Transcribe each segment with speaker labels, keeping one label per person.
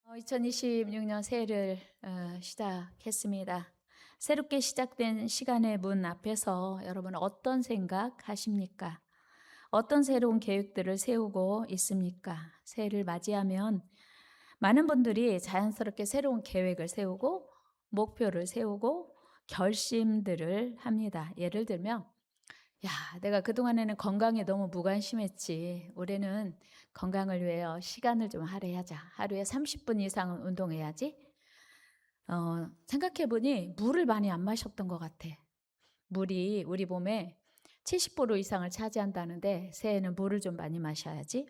Speaker 1: 2026년 새해를 시작했습니다. 새롭게 시작된 시간의 문 앞에서 여러분 어떤 생각하십니까? 어떤 새로운 계획들을 세우고 있습니까? 새해를 맞이하면 많은 분들이 자연스럽게 새로운 계획을 세우고 목표를 세우고 결심들을 합니다. 예를 들면 내가 그동안에는 건강에 너무 무관심했지. 올해는 건강을 위해 시간을 좀 할애하자. 하루에 30분 이상은 운동해야지. 생각해 보니 물을 많이 안 마셨던 것 같아. 물이 우리 몸에 70% 이상을 차지한다는데 새해는 물을 좀 많이 마셔야지.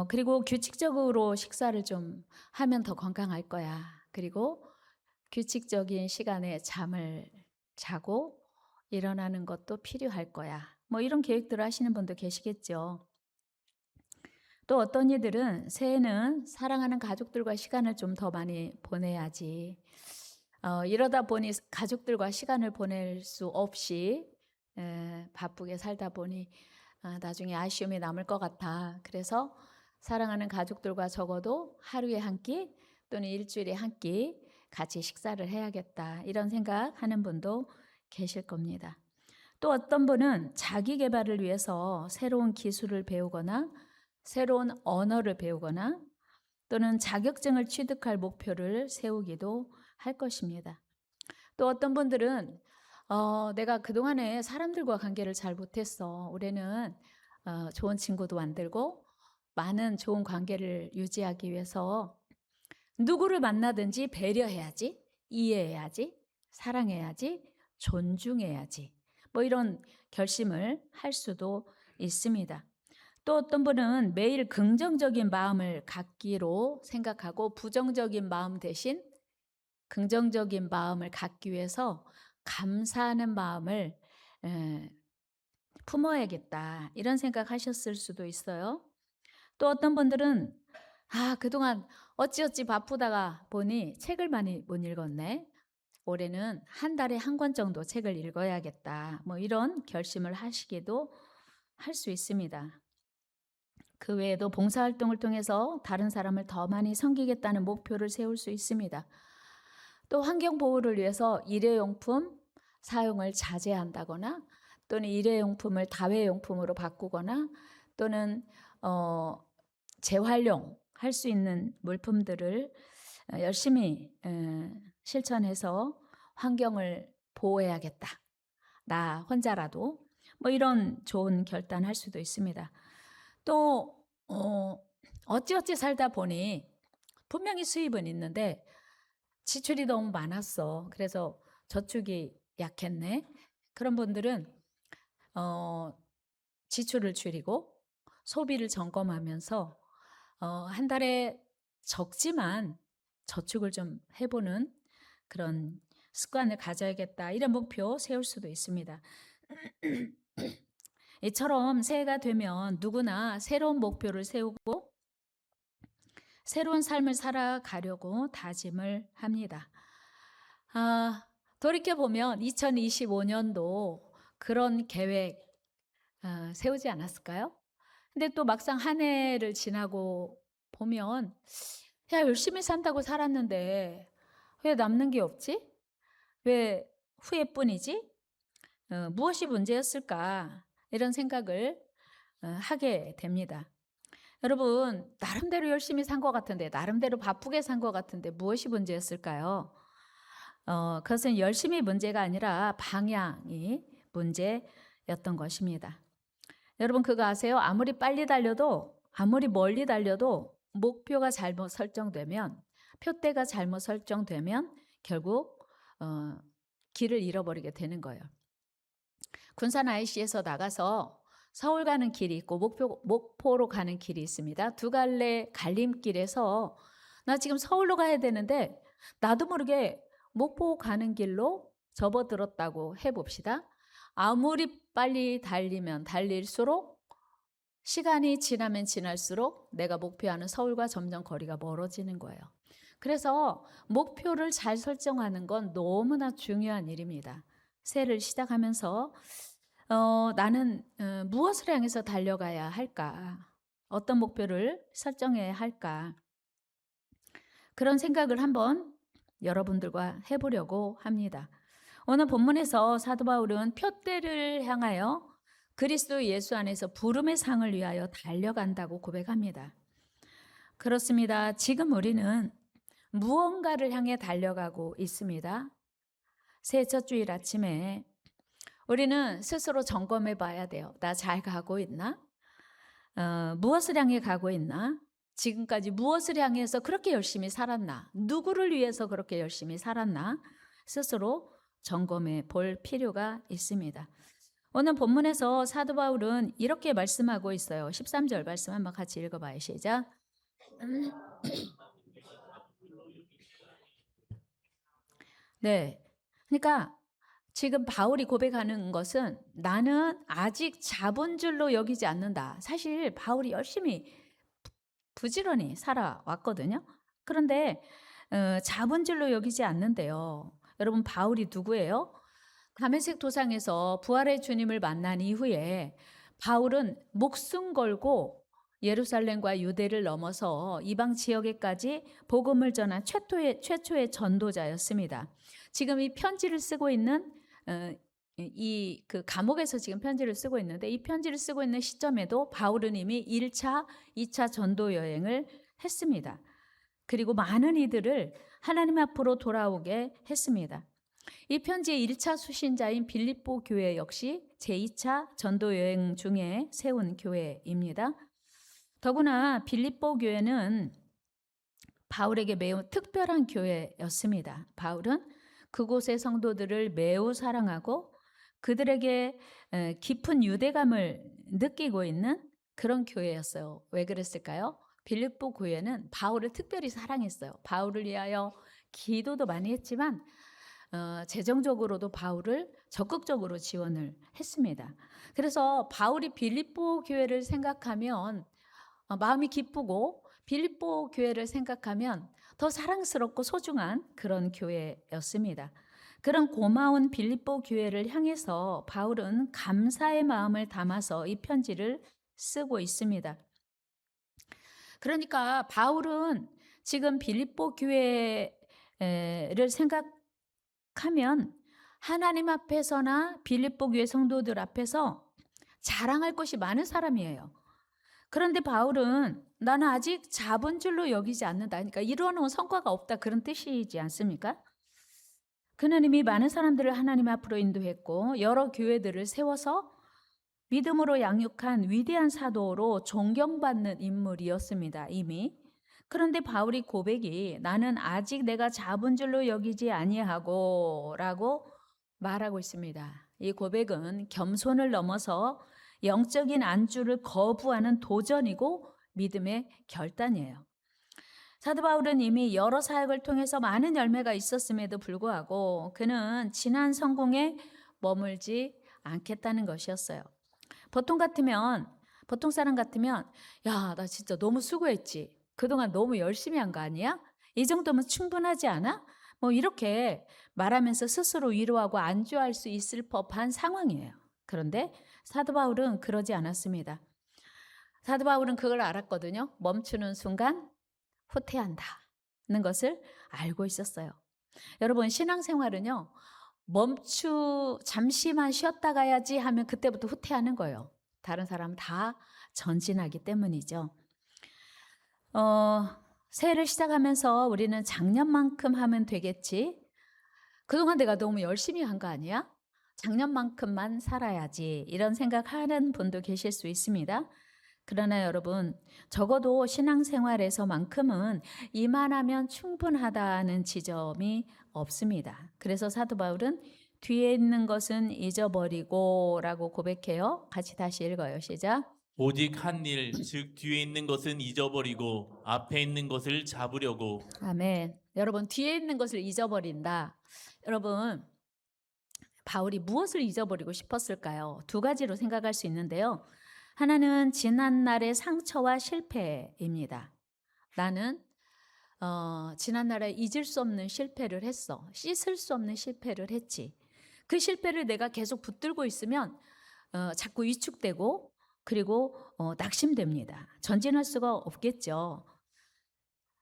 Speaker 1: 그리고 규칙적으로 식사를 좀 하면 더 건강할 거야. 그리고 규칙적인 시간에 잠을 자고 일어나는 것도 필요할 거야. 뭐 이런 계획들을 하시는 분도 계시겠죠. 또 어떤 이들은 새해는 사랑하는 가족들과 시간을 좀 더 많이 보내야지. 이러다 보니 가족들과 시간을 보낼 수 없이 바쁘게 살다 보니 나중에 아쉬움이 남을 것 같아. 그래서 사랑하는 가족들과 적어도 하루에 한 끼 또는 일주일에 한 끼 같이 식사를 해야겠다. 이런 생각하는 분도 계실 겁니다. 또 어떤 분은 자기 개발을 위해서 새로운 기술을 배우거나 새로운 언어를 배우거나 또는 자격증을 취득할 목표를 세우기도 할 것입니다. 또 어떤 분들은 내가 그동안에 사람들과 관계를 잘 못했어. 올해는 좋은 친구도 만들고 많은 좋은 관계를 유지하기 위해서 누구를 만나든지 배려해야지, 이해해야지, 사랑해야지, 존중해야지. 뭐 이런 결심을 할 수도 있습니다. 또 어떤 분은 매일 긍정적인 마음을 갖기로 생각하고 부정적인 마음 대신 긍정적인 마음을 갖기 위해서 감사하는 마음을 품어야겠다. 이런 생각하셨을 수도 있어요. 또 어떤 분들은 그동안 어찌어찌 바쁘다가 보니 책을 많이 못 읽었네. 올해는 한 달에 한 권 정도 책을 읽어야겠다. 뭐 이런 결심을 하시기도 할 수 있습니다. 그 외에도 봉사활동을 통해서 다른 사람을 더 많이 섬기겠다는 목표를 세울 수 있습니다. 또 환경보호를 위해서 일회용품 사용을 자제한다거나 또는 일회용품을 다회용품으로 바꾸거나 또는 재활용할 수 있는 물품들을 열심히 실천해서 환경을 보호해야겠다. 나 혼자라도 뭐 이런 좋은 결단할 수도 있습니다. 또 어찌어찌 살다 보니 분명히 수입은 있는데 지출이 너무 많았어. 그래서 저축이 약했네. 그런 분들은 지출을 줄이고 소비를 점검하면서 한 달에 적지만 저축을 좀 해보는 그런 습관을 가져야겠다. 이런 목표 세울 수도 있습니다. 이처럼 새해가 되면 누구나 새로운 목표를 세우고 새로운 삶을 살아가려고 다짐을 합니다. 돌이켜보면 2025년도 그런 계획 세우지 않았을까요? 근데 또 막상 한 해를 지나고 보면 열심히 산다고 살았는데 왜 남는 게 없지? 왜 후회뿐이지? 무엇이 문제였을까? 이런 생각을 하게 됩니다. 여러분, 나름대로 열심히 산 것 같은데, 나름대로 바쁘게 산 것 같은데 무엇이 문제였을까요? 그것은 열심히 문제가 아니라 방향이 문제였던 것입니다. 여러분 그거 아세요? 아무리 빨리 달려도 아무리 멀리 달려도 목표가 잘못 설정되면 표대가 잘못 설정되면 결국 길을 잃어버리게 되는 거예요. 군산 IC에서 나가서 서울 가는 길이 있고 목포로 가는 길이 있습니다. 두 갈래 갈림길에서 나 지금 서울로 가야 되는데 나도 모르게 목포 가는 길로 접어들었다고 해봅시다. 아무리 빨리 달리면 달릴수록 시간이 지나면 지날수록 내가 목표하는 서울과 점점 거리가 멀어지는 거예요. 그래서 목표를 잘 설정하는 건 너무나 중요한 일입니다. 새해를 시작하면서 나는 무엇을 향해서 달려가야 할까? 어떤 목표를 설정해야 할까? 그런 생각을 한번 여러분들과 해보려고 합니다. 오늘 본문에서 사도 바울은 표대를 향하여 그리스도 예수 안에서 부름의 상을 위하여 달려간다고 고백합니다. 그렇습니다. 지금 우리는 무언가를 향해 달려가고 있습니다. 새 첫 주일 아침에 우리는 스스로 점검해 봐야 돼요. 나 잘 가고 있나? 무엇을 향해 가고 있나? 지금까지 무엇을 향해서 그렇게 열심히 살았나? 누구를 위해서 그렇게 열심히 살았나? 스스로 점검해 볼 필요가 있습니다. 오늘 본문에서 사도 바울은 이렇게 말씀하고 있어요. 13절 말씀 한번 같이 읽어봐요. 시작. 네. 그러니까 지금 바울이 고백하는 것은 나는 아직 자본줄로 여기지 않는다. 사실 바울이 열심히 부지런히 살아왔거든요. 그런데 자본줄로 여기지 않는데요. 여러분 바울이 누구예요? 다메섹 도상에서 부활의 주님을 만난 이후에 바울은 목숨 걸고 예루살렘과 유대를 넘어서 이방 지역에까지 복음을 전한 최초의 전도자였습니다. 지금 이 편지를 쓰고 있는 이 그 감옥에서 지금 편지를 쓰고 있는데 이 편지를 쓰고 있는 시점에도 바울은 이미 1차, 2차 전도 여행을 했습니다. 그리고 많은 이들을 하나님 앞으로 돌아오게 했습니다. 이 편지의 1차 수신자인 빌립보 교회 역시 제2차 전도 여행 중에 세운 교회입니다. 더구나 빌립보 교회는 바울에게 매우 특별한 교회였습니다. 바울은 그곳의 성도들을 매우 사랑하고 그들에게 깊은 유대감을 느끼고 있는 그런 교회였어요. 왜 그랬을까요? 빌립보 교회는 바울을 특별히 사랑했어요. 바울을 위하여 기도도 많이 했지만 재정적으로도 바울을 적극적으로 지원을 했습니다. 그래서 바울이 빌립보 교회를 생각하면 마음이 기쁘고 빌립보 교회를 생각하면 더 사랑스럽고 소중한 그런 교회였습니다. 그런 고마운 빌립보 교회를 향해서 바울은 감사의 마음을 담아서 이 편지를 쓰고 있습니다. 그러니까 바울은 지금 빌립보 교회를 생각하면 하나님 앞에서나 빌립보 교회 성도들 앞에서 자랑할 것이 많은 사람이에요. 그런데 바울은 나는 아직 자본줄로 여기지 않는다. 그러니까 이루어놓은 성과가 없다. 그런 뜻이지 않습니까? 그는 이미 많은 사람들을 하나님 앞으로 인도했고 여러 교회들을 세워서 믿음으로 양육한 위대한 사도로 존경받는 인물이었습니다. 이미. 그런데 바울이 고백이 나는 아직 내가 자본줄로 여기지 아니하고 라고 말하고 있습니다. 이 고백은 겸손을 넘어서 영적인 안주를 거부하는 도전이고 믿음의 결단이에요. 사도 바울은 이미 여러 사역을 통해서 많은 열매가 있었음에도 불구하고 그는 지난 성공에 머물지 않겠다는 것이었어요. 보통 사람 같으면 야, 나 진짜 너무 수고했지. 그동안 너무 열심히 한 거 아니야? 이 정도면 충분하지 않아? 뭐 이렇게 말하면서 스스로 위로하고 안주할 수 있을 법한 상황이에요. 그런데 사도 바울은 그러지 않았습니다. 사도 바울은 그걸 알았거든요. 멈추는 순간 후퇴한다는 것을 알고 있었어요. 여러분 신앙생활은요. 잠시만 쉬었다 가야지 하면 그때부터 후퇴하는 거예요. 다른 사람은 다 전진하기 때문이죠. 새해를 시작하면서 우리는 작년만큼 하면 되겠지. 그동안 내가 너무 열심히 한 거 아니야? 작년만큼만 살아야지. 이런 생각하는 분도 계실 수 있습니다. 그러나 여러분, 적어도 신앙생활에서만큼은 이만하면 충분하다는 지점이 없습니다. 그래서 사도 바울은 뒤에 있는 것은 잊어버리고 라고 고백해요. 같이 다시 읽어요. 시작.
Speaker 2: 오직 한 일, 즉 뒤에 있는 것은 잊어버리고 앞에 있는 것을 잡으려고.
Speaker 1: 아멘. 여러분, 뒤에 있는 것을 잊어버린다. 여러분, 바울이 무엇을 잊어버리고 싶었을까요? 두 가지로 생각할 수 있는데요. 하나는 지난날의 상처와 실패입니다. 나는 지난날에 잊을 수 없는 실패를 했어. 씻을 수 없는 실패를 했지. 그 실패를 내가 계속 붙들고 있으면 자꾸 위축되고 그리고 낙심됩니다. 전진할 수가 없겠죠.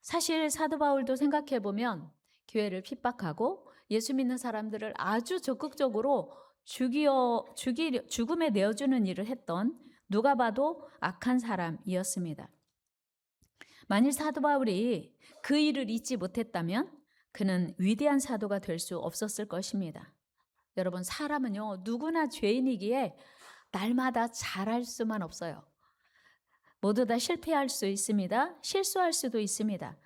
Speaker 1: 사실 사도 바울도 생각해 보면 교회를 핍박하고 예수 믿는 사람들을 아주 적극적으로 죽음에 내어주는 일을 했던 누가 봐도 악한 사람이었습니다. 만일 사도 바울이 그 일을 잊지 못했다면 그는 위대한 사도가 될 수 없었을 것입니다. 여러분, 사람은요, 누구나 죄인이기에 날마다 잘할 수만 없어요. 모두 다 실패할 수 있습니다. 실수할 수도 있습니다.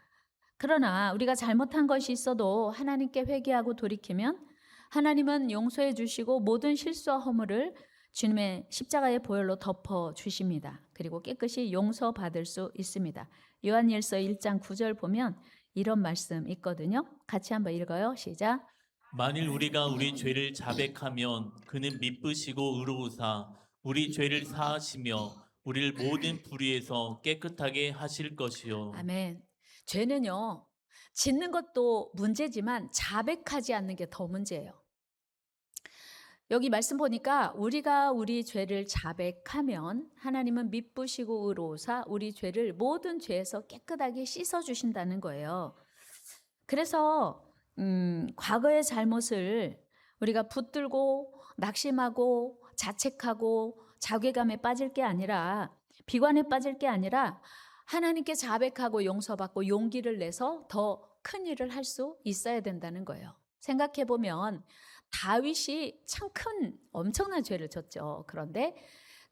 Speaker 1: 그러나 우리가 잘못한 것이 있어도 하나님께 회개하고 돌이키면 하나님은 용서해 주시고 모든 실수와 허물을 주님의 십자가의 보혈로 덮어 주십니다. 그리고 깨끗이 용서받을 수 있습니다. 요한일서 1장 9절 보면 이런 말씀 있거든요. 같이 한번 읽어요. 시작.
Speaker 2: 만일 우리가 우리 죄를 자백하면 그는 미쁘시고 의로우사 우리 죄를 사하시며 우리를 모든 불의에서 깨끗하게 하실 것이요.
Speaker 1: 아멘. 죄는요, 짓는 것도 문제지만 자백하지 않는 게 더 문제예요. 여기 말씀 보니까 우리가 우리 죄를 자백하면 하나님은 미쁘시고 의로우사 우리 죄를 모든 죄에서 깨끗하게 씻어 주신다는 거예요. 그래서 과거의 잘못을 우리가 붙들고 낙심하고 자책하고 자괴감에 빠질 게 아니라 비관에 빠질 게 아니라 하나님께 자백하고 용서받고 용기를 내서 더 큰 일을 할 수 있어야 된다는 거예요. 생각해 보면 다윗이 참 큰 엄청난 죄를 졌죠. 그런데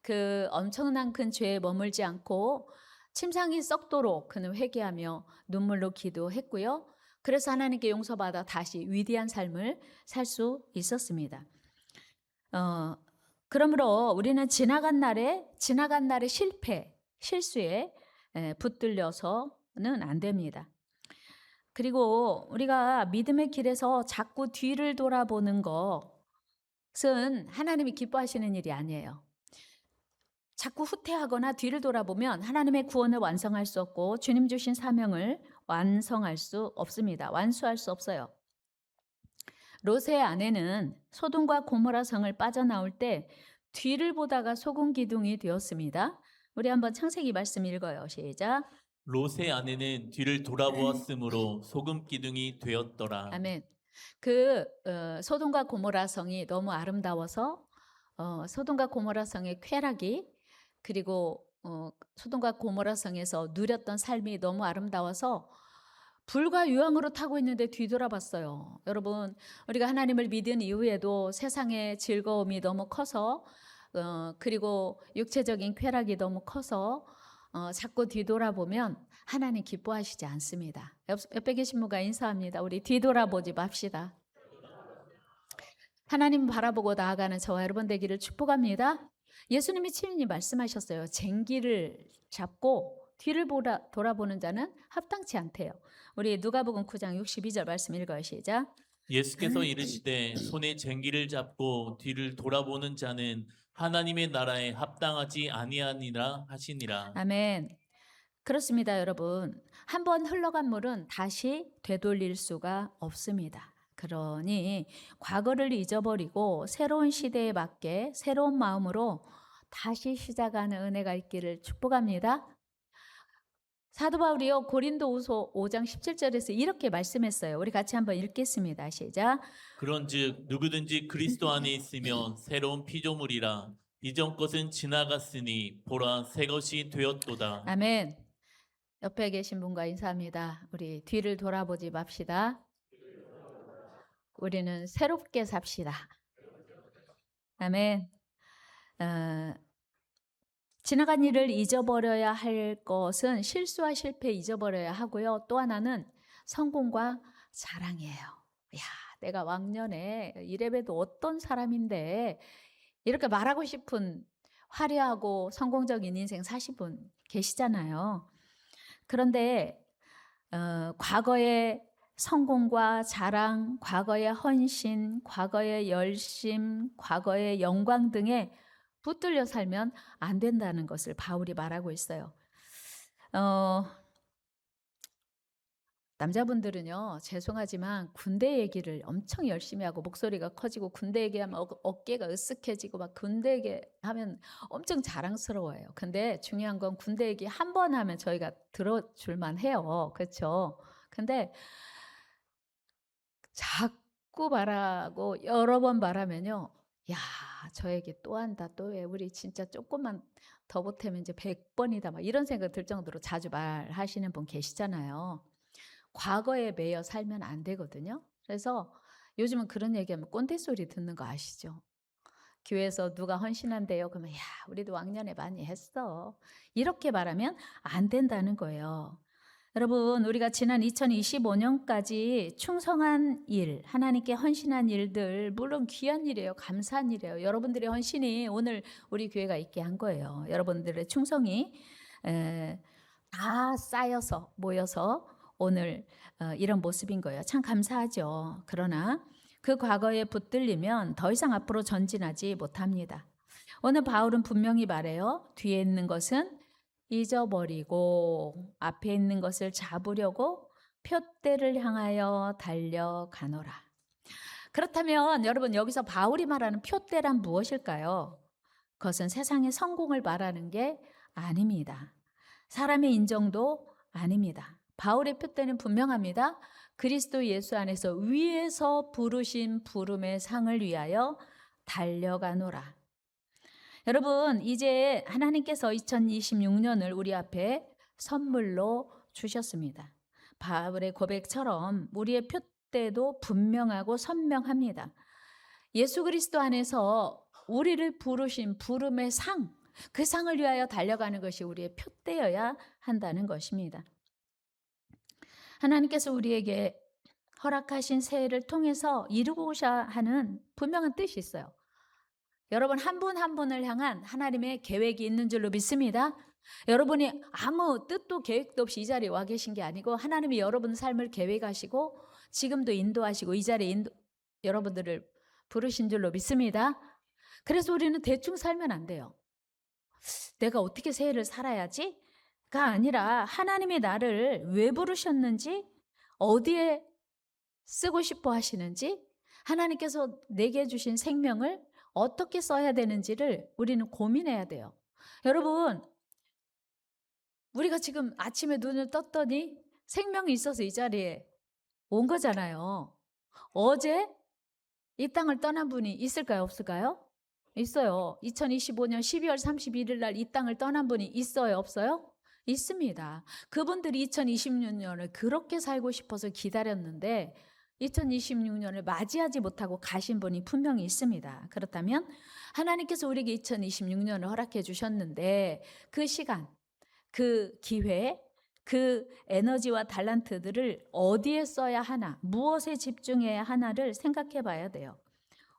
Speaker 1: 그 엄청난 큰 죄에 머물지 않고 침상이 썩도록 그는 회개하며 눈물로 기도했고요. 그래서 하나님께 용서받아 다시 위대한 삶을 살 수 있었습니다. 그러므로 우리는 지나간 날의 실패, 실수에 붙들려서는 안 됩니다. 그리고 우리가 믿음의 길에서 자꾸 뒤를 돌아보는 것은 하나님이 기뻐하시는 일이 아니에요. 자꾸 후퇴하거나 뒤를 돌아보면 하나님의 구원을 완성할 수 없고 주님 주신 사명을 완성할 수 없습니다. 완수할 수 없어요. 롯의 아내는 소돔과 고모라 성을 빠져나올 때 뒤를 보다가 소금 기둥이 되었습니다. 우리 한번 창세기 말씀 읽어요. 시작.
Speaker 2: 롯의 아내는 뒤를 돌아보았으므로 소금 기둥이 되었더라.
Speaker 1: 아멘. 소돔과 고모라 성이 너무 아름다워서 소돔과 고모라 성의 쾌락이 그리고 소돔과 고모라 성에서 누렸던 삶이 너무 아름다워서 불과 유황으로 타고 있는데 뒤돌아봤어요. 여러분, 우리가 하나님을 믿은 이후에도 세상의 즐거움이 너무 커서 그리고 육체적인 쾌락이 너무 커서 자꾸 뒤돌아보면 하나님 기뻐하시지 않습니다. 옆에 계신 분과 인사합니다. 우리 뒤돌아보지 맙시다. 하나님 바라보고 나아가는 저와 여러분 되기를 축복합니다. 예수님이 친히 말씀하셨어요. 쟁기를 잡고 뒤를 돌아보는 자는 합당치 않대요. 우리 누가복음 9장 62절 말씀 읽어요. 시작.
Speaker 2: 예수께서 이르시되 손에 쟁기를 잡고 뒤를 돌아보는 자는 하나님의 나라에 합당하지 아니하니라 하시니라.
Speaker 1: 아멘. 그렇습니다, 여러분. 한번 흘러간 물은 다시 되돌릴 수가 없습니다. 그러니 과거를 잊어버리고 새로운 시대에 맞게 새로운 마음으로 다시 시작하는 은혜가 있기를 축복합니다. 사도 바울이요 고린도후서 5장 17절에서 이렇게 말씀했어요. 우리 같이 한번 읽겠습니다. 시작.
Speaker 2: 그런즉 누구든지 그리스도 안에 있으면 새로운 피조물이라 이전 것은 지나갔으니 보라 새 것이 되었도다.
Speaker 1: 아멘. 옆에 계신 분과 인사합니다. 우리 뒤를 돌아보지 맙시다. 우리는 새롭게 삽시다. 아멘. 지나간 일을 잊어버려야 할 것은 실수와 실패 잊어버려야 하고요. 또 하나는 성공과 자랑이에요. 야, 내가 왕년에 이래봬도 어떤 사람인데 이렇게 말하고 싶은 화려하고 성공적인 인생 사신 분 계시잖아요. 그런데 과거의 성공과 자랑, 과거의 헌신, 과거의 열심, 과거의 영광 등에 붙들려 살면 안 된다는 것을 바울이 말하고 있어요. 남자분들은요, 죄송하지만 군대 얘기를 엄청 열심히 하고 목소리가 커지고 군대 얘기하면 어깨가 으쓱해지고 막 군대 얘기하면 엄청 자랑스러워해요. 근데 중요한 건 군대 얘기 한 번 하면 저희가 들어줄만 해요. 그렇죠? 근데 자꾸 말하고 여러 번 말하면요. 야, 저 얘기 또 한다. 또 왜 우리 진짜 조금만 더 보태면 이제 100번이다. 막 이런 생각 들 정도로 자주 말하시는 분 계시잖아요. 과거에 매여 살면 안 되거든요. 그래서 요즘은 그런 얘기하면 꼰대 소리 듣는 거 아시죠? 교회에서 누가 헌신한대요. 그러면 야, 우리도 왕년에 많이 했어. 이렇게 말하면 안 된다는 거예요. 여러분, 우리가 지난 2025년까지 충성한 일, 하나님께 헌신한 일들, 물론 귀한 일이에요. 감사한 일이에요. 여러분들의 헌신이 오늘 우리 교회가 있게 한 거예요. 여러분들의 충성이 다 쌓여서 모여서 오늘 이런 모습인 거예요. 참 감사하죠. 그러나 그 과거에 붙들리면 더 이상 앞으로 전진하지 못합니다. 오늘 바울은 분명히 말해요. 뒤에 있는 것은 잊어버리고 앞에 있는 것을 잡으려고 표대를 향하여 달려가노라. 그렇다면 여러분, 여기서 바울이 말하는 표대란 무엇일까요? 그것은 세상의 성공을 말하는 게 아닙니다. 사람의 인정도 아닙니다. 바울의 표대는 분명합니다. 그리스도 예수 안에서 위에서 부르신 부름의 상을 위하여 달려가노라. 여러분, 이제 하나님께서 2026년을 우리 앞에 선물로 주셨습니다. 바울의 고백처럼 우리의 표대도 분명하고 선명합니다. 예수 그리스도 안에서 우리를 부르신 부름의 상, 그 상을 위하여 달려가는 것이 우리의 표대여야 한다는 것입니다. 하나님께서 우리에게 허락하신 새해를 통해서 이루고자 하는 분명한 뜻이 있어요. 여러분, 한 분 한 분을 향한 하나님의 계획이 있는 줄로 믿습니다. 여러분이 아무 뜻도 계획도 없이 이 자리에 와 계신 게 아니고 하나님이 여러분 삶을 계획하시고 지금도 인도하시고 이 자리에 여러분들을 부르신 줄로 믿습니다. 그래서 우리는 대충 살면 안 돼요. 내가 어떻게 새해를 살아야지? 가 아니라 하나님이 나를 왜 부르셨는지, 어디에 쓰고 싶어 하시는지, 하나님께서 내게 주신 생명을 어떻게 써야 되는지를 우리는 고민해야 돼요. 여러분, 우리가 지금 아침에 눈을 떴더니 생명이 있어서 이 자리에 온 거잖아요. 어제 이 땅을 떠난 분이 있을까요? 없을까요? 있어요. 2025년 12월 31일 날 이 땅을 떠난 분이 있어요? 없어요? 있습니다. 그분들이 2026년을 그렇게 살고 싶어서 기다렸는데 2026년을 맞이하지 못하고 가신 분이 분명히 있습니다. 그렇다면 하나님께서 우리에게 2026년을 허락해 주셨는데 그 시간, 그 기회, 그 에너지와 달란트들을 어디에 써야 하나, 무엇에 집중해야 하나를 생각해 봐야 돼요.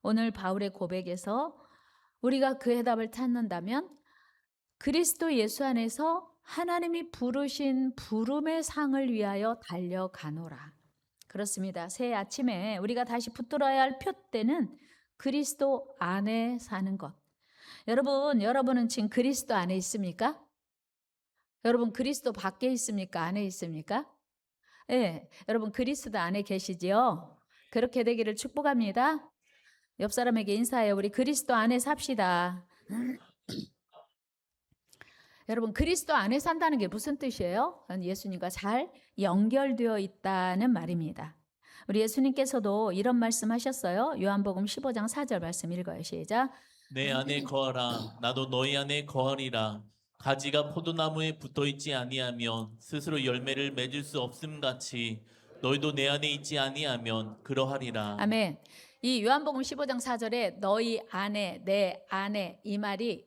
Speaker 1: 오늘 바울의 고백에서 우리가 그 해답을 찾는다면 그리스도 예수 안에서 하나님이 부르신 부름의 상을 위하여 달려가노라. 그렇습니다. 새해 아침에 우리가 다시 붙들어야 할 표대는 그리스도 안에 사는 것. 여러분은 지금 그리스도 안에 있습니까? 여러분 그리스도 밖에 있습니까? 안에 있습니까? 네, 여러분 그리스도 안에 계시지요? 그렇게 되기를 축복합니다. 옆 사람에게 인사해요. 우리 그리스도 안에 삽시다. 여러분 그리스도 안에 산다는 게 무슨 뜻이에요? 예수님과 잘 연결되어 있다는 말입니다. 우리 예수님께서도 이런 말씀하셨어요. 요한복음 15장 4절 말씀 읽어요. 시작.
Speaker 2: 내 안에 거하라 나도 너희 안에 거하리라. 가지가 포도나무에 붙어있지 아니하면 스스로 열매를 맺을 수 없음 같이 너희도 내 안에 있지 아니하면 그러하리라.
Speaker 1: 아멘. 이 요한복음 15장 4절에 너희 안에, 내 안에, 이 말이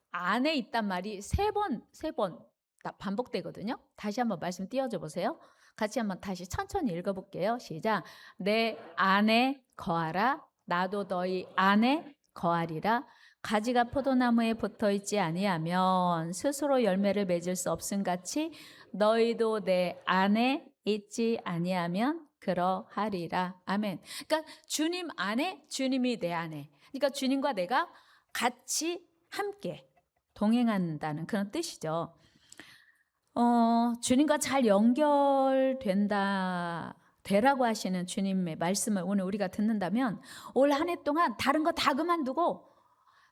Speaker 1: 안에 있단 말이 세 번 반복되거든요. 다시 한번 말씀 띄워줘 보세요. 같이 한번 다시 천천히 읽어볼게요. 시작. 내 안에 거하라. 나도 너희 안에 거하리라. 가지가 포도나무에 붙어있지 아니하면 스스로 열매를 맺을 수 없음 같이 너희도 내 안에 있지 아니하면 그러하리라. 아멘. 그러니까 주님 안에, 주님이 내 안에. 그러니까 주님과 내가 같이 함께 동행한다는 그런 뜻이죠. 주님과 잘 되라고 하시는 주님의 말씀을 오늘 우리가 듣는다면 올 한 해 동안 다른 거 다 그만두고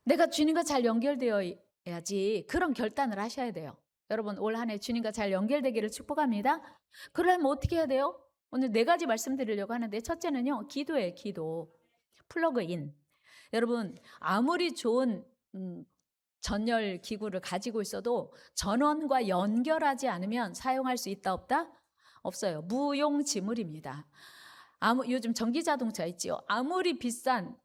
Speaker 1: 내가 주님과 잘 연결되어야지, 그런 결단을 하셔야 돼요. 여러분, 올 한 해 주님과 잘 연결되기를 축복합니다. 그러려면 어떻게 해야 돼요? 오늘 네 가지 말씀드리려고 하는데, 첫째는요, 기도예요. 기도. 플러그인. 여러분, 아무리 좋은 전열 기구를 가지고 있어도 전원과 연결하지 않으면 사용할 수 있다 없다? 없어요. 무용지물입니다. 요즘 전기 자동차 있지요. 아무리 비싼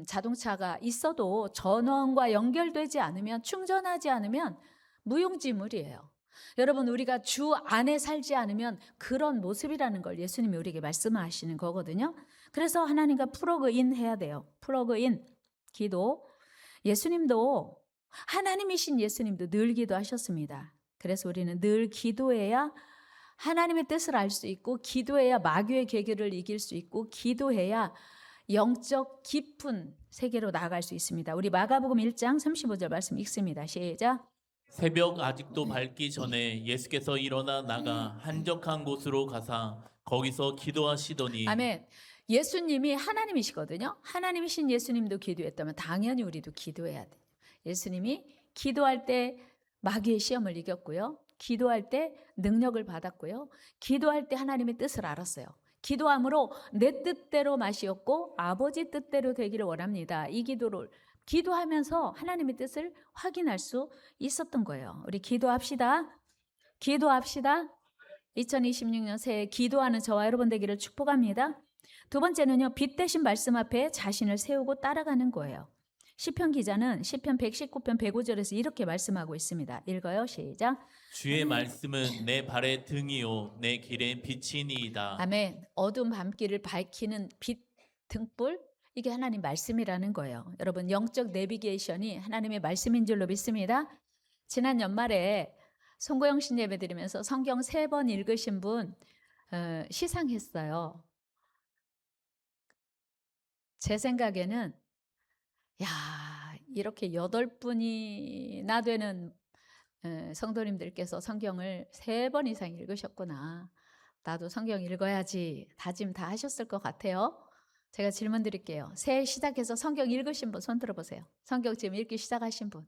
Speaker 1: 자동차가 있어도 전원과 연결되지 않으면, 충전하지 않으면 무용지물이에요. 여러분, 우리가 주 안에 살지 않으면 그런 모습이라는 걸 예수님이 우리에게 말씀하시는 거거든요. 그래서 하나님과 플러그인 해야 돼요. 플러그인, 기도. 하나님이신 예수님도 늘 기도하셨습니다. 그래서 우리는 늘 기도해야 하나님의 뜻을 알 수 있고, 기도해야 마귀의 계계를 이길 수 있고, 기도해야 영적 깊은 세계로 나아갈 수 있습니다. 우리 마가복음 1장 35절 말씀 읽습니다. 시작.
Speaker 2: 새벽 아직도 밝기 전에 예수께서 일어나 나가 한적한 곳으로 가사 거기서 기도하시더니.
Speaker 1: 아멘. 예수님이 하나님이시거든요. 하나님이신 예수님도 기도했다면 당연히 우리도 기도해야 돼요. 예수님이 기도할 때 마귀의 시험을 이겼고요. 기도할 때 능력을 받았고요. 기도할 때 하나님의 뜻을 알았어요. 기도함으로 내 뜻대로 마시었고 아버지 뜻대로 되기를 원합니다. 이 기도를 기도하면서 하나님의 뜻을 확인할 수 있었던 거예요. 우리 기도합시다. 기도합시다. 2026년 새해 기도하는 저와 여러분 되기를 축복합니다. 두 번째는요, 빛 대신 말씀 앞에 자신을 세우고 따라가는 거예요. 시편 기자는 시편 119편 105절에서 이렇게 말씀하고 있습니다. 읽어요. 시작.
Speaker 2: 주의 말씀은 내 발의 등이요 내 길의 빛이니이다.
Speaker 1: 아멘. 어두운 밤길을 밝히는 빛, 등불, 이게 하나님 말씀이라는 거예요. 여러분, 영적 내비게이션이 하나님의 말씀인 줄로 믿습니다. 지난 연말에 송고영신 예배 드리면서 성경 3번 읽으신 분 시상했어요. 제 생각에는 이렇게 8분이나 되는 성도님들께서 성경을 3번 이상 읽으셨구나. 나도 성경 읽어야지 다짐 다 하셨을 것 같아요. 제가 질문 드릴게요. 새해 시작해서 성경 읽으신 분 손 들어보세요. 성경 지금 읽기 시작하신 분.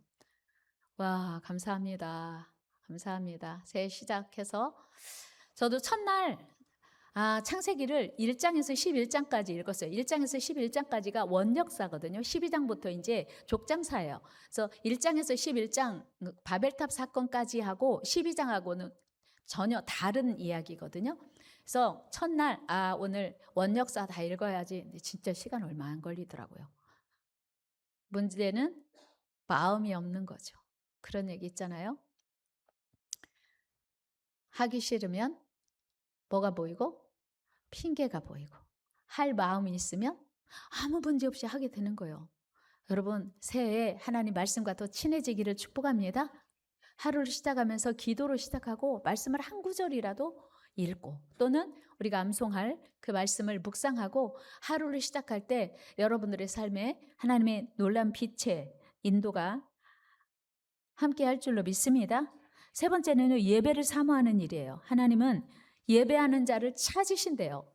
Speaker 1: 와, 감사합니다. 감사합니다. 새해 시작해서 저도 첫날 창세기를 1장에서 11장까지 읽었어요. 1장에서 11장까지가 원역사거든요. 12장부터 이제 족장사예요. 그래서 1장에서 11장 바벨탑 사건까지 하고 12장하고는 전혀 다른 이야기거든요. 그래서 첫날 오늘 원역사 다 읽어야지. 근데 진짜 시간 얼마 안 걸리더라고요. 문제는 마음이 없는 거죠. 그런 얘기 있잖아요. 하기 싫으면 뭐가 보이고? 핑계가 보이고. 할 마음이 있으면 아무 문제 없이 하게 되는 거예요. 여러분, 새해에 하나님 말씀과 더 친해지기를 축복합니다. 하루를 시작하면서 기도로 시작하고 말씀을 한 구절이라도 읽고, 또는 우리가 암송할 그 말씀을 묵상하고 하루를 시작할 때 여러분들의 삶에 하나님의 놀라운 빛의 인도가 함께 할 줄로 믿습니다. 세 번째는 예배를 사모하는 일이에요. 하나님은 예배하는 자를 찾으신대요.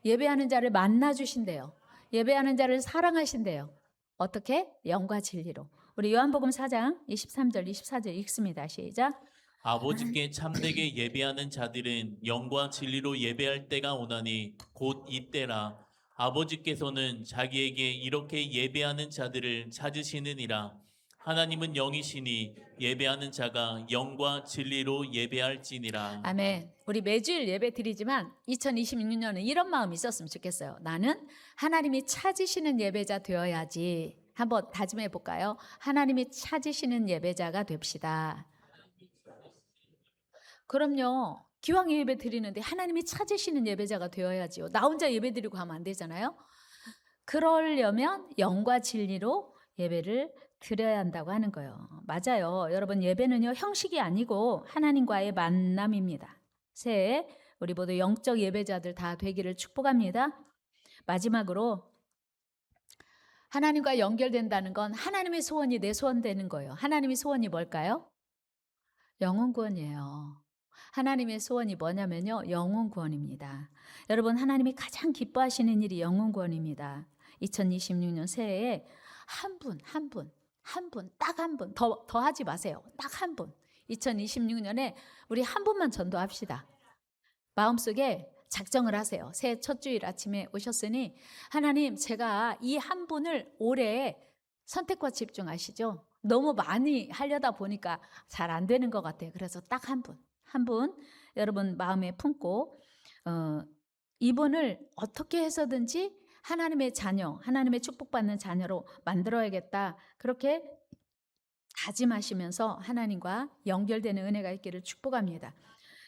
Speaker 1: 예배하는 자를 만나주신대요. 예배하는 자를 사랑하신대요. 어떻게? 영과 진리로. 우리 요한복음 4장 23절 24절 읽습니다. 시작.
Speaker 2: 아버지께 참되게 예배하는 자들은 영과 진리로 예배할 때가 오나니 곧 이때라. 아버지께서는 자기에게 이렇게 예배하는 자들을 찾으시느니라. 하나님은 영이시니 예배하는 자가 영과 진리로 예배할지니라.
Speaker 1: 아멘. 우리 매주일 예배 드리지만 2026년은 이런 마음이 있었으면 좋겠어요. 나는 하나님이 찾으시는 예배자 되어야지. 한번 다짐해 볼까요? 하나님이 찾으시는 예배자가 됩시다. 그럼요. 기왕 예배 드리는데 하나님이 찾으시는 예배자가 되어야지요. 나 혼자 예배 드리고 하면 안 되잖아요. 그러려면 영과 진리로 예배를 드려야 한다고 하는 거예요. 맞아요. 여러분, 예배는요, 형식이 아니고 하나님과의 만남입니다. 새해 우리 모두 영적 예배자들 다 되기를 축복합니다. 마지막으로 하나님과 연결된다는 건 하나님의 소원이 내 소원 되는 거예요. 하나님의 소원이 뭘까요? 영혼 구원이에요. 하나님의 소원이 뭐냐면요. 영혼 구원입니다. 여러분, 하나님이 가장 기뻐하시는 일이 영혼 구원입니다. 2026년 새해에 한 분, 딱 한 분, 더 하지 마세요. 딱 한 분. 2026년에 우리 한 분만 전도합시다. 마음속에 작정을 하세요. 새해 첫 주일 아침에 오셨으니 하나님, 제가 이 한 분을 올해 선택과 집중하시죠. 너무 많이 하려다 보니까 잘 안 되는 것 같아요. 그래서 딱 한 분 여러분 마음에 품고 이분을 어떻게 해서든지 하나님의 자녀, 하나님의 축복받는 자녀로 만들어야겠다. 그렇게 다짐하시면서 하나님과 연결되는 은혜가 있기를 축복합니다.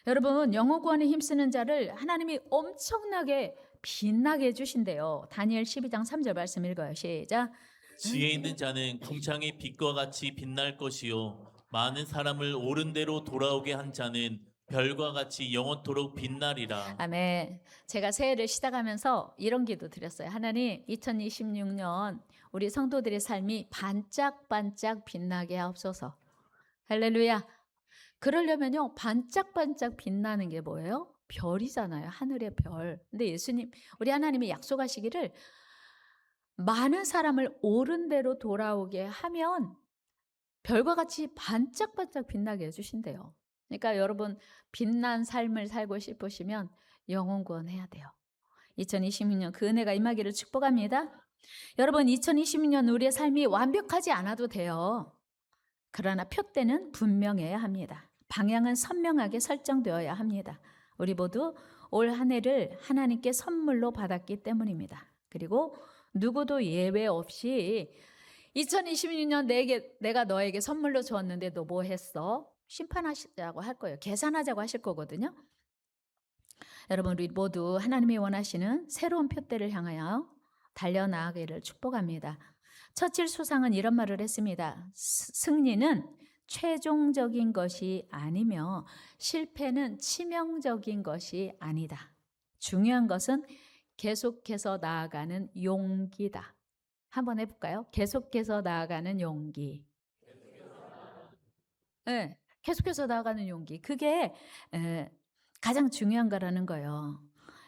Speaker 1: 여러분, 영혼 구원에 힘쓰는 자를 하나님이 엄청나게 빛나게 해주신대요. 다니엘 12장 3절 말씀 읽어요. 시작.
Speaker 2: 지혜 있는 자는 궁창의 빛과 같이 빛날 것이요 많은 사람을 옳은 대로 돌아오게 한 자는 별과 같이 영원토록 빛나리라.
Speaker 1: 아멘. 제가 새해를 시작하면서 이런 기도 드렸어요. 하나님, 2026년 우리 성도들의 삶이 반짝반짝 빛나게 하옵소서. 할렐루야. 그러려면요, 반짝반짝 빛나는 게 뭐예요? 별이잖아요. 하늘의 별. 근데 예수님, 우리 하나님이 약속하시기를 많은 사람을 옳은 대로 돌아오게 하면 별과 같이 반짝반짝 빛나게 해주신대요. 그러니까 여러분, 빛난 삶을 살고 싶으시면 영혼 구원해야 돼요. 2026년 그 은혜가 임하기를 축복합니다. 여러분, 2026년 우리의 삶이 완벽하지 않아도 돼요. 그러나 표대는 분명해야 합니다. 방향은 선명하게 설정되어야 합니다. 우리 모두 올 한 해를 하나님께 선물로 받았기 때문입니다. 그리고 누구도 예외 없이 2026년 내가 너에게 선물로 주었는데 너 뭐 했어? 심판하시자고 할 거예요. 계산하자고 하실 거거든요. 여러분, 우리 모두 하나님이 원하시는 새로운 표대를 향하여 달려나가기를 축복합니다. 처칠 수상은 이런 말을 했습니다. 승리는 최종적인 것이 아니며 실패는 치명적인 것이 아니다. 중요한 것은 계속해서 나아가는 용기다. 한번 해볼까요? 계속해서 나아가는 용기. 네, 계속해서 나아가는 용기. 그게 가장 중요한 거라는 거예요.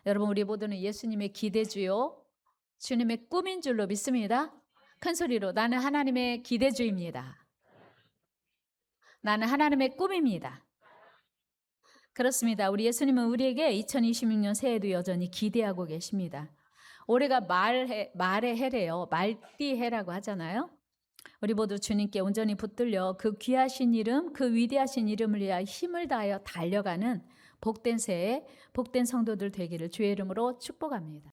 Speaker 1: 여러분, 우리 모두는 예수님의 기대주요, 주님의 꿈인 줄로 믿습니다. 큰 소리로 나는 하나님의 기대주입니다. 나는 하나님의 꿈입니다. 그렇습니다. 우리 예수님은 우리에게 2026년 새해도 여전히 기대하고 계십니다. 올해가 말의 해래요. 말띠 해라고 하잖아요. 우리 모두 주님께 온전히 붙들려 그 귀하신 이름, 그 위대하신 이름을 위하여 힘을 다하여 달려가는 복된 새해, 복된 성도들 되기를 주의 이름으로 축복합니다.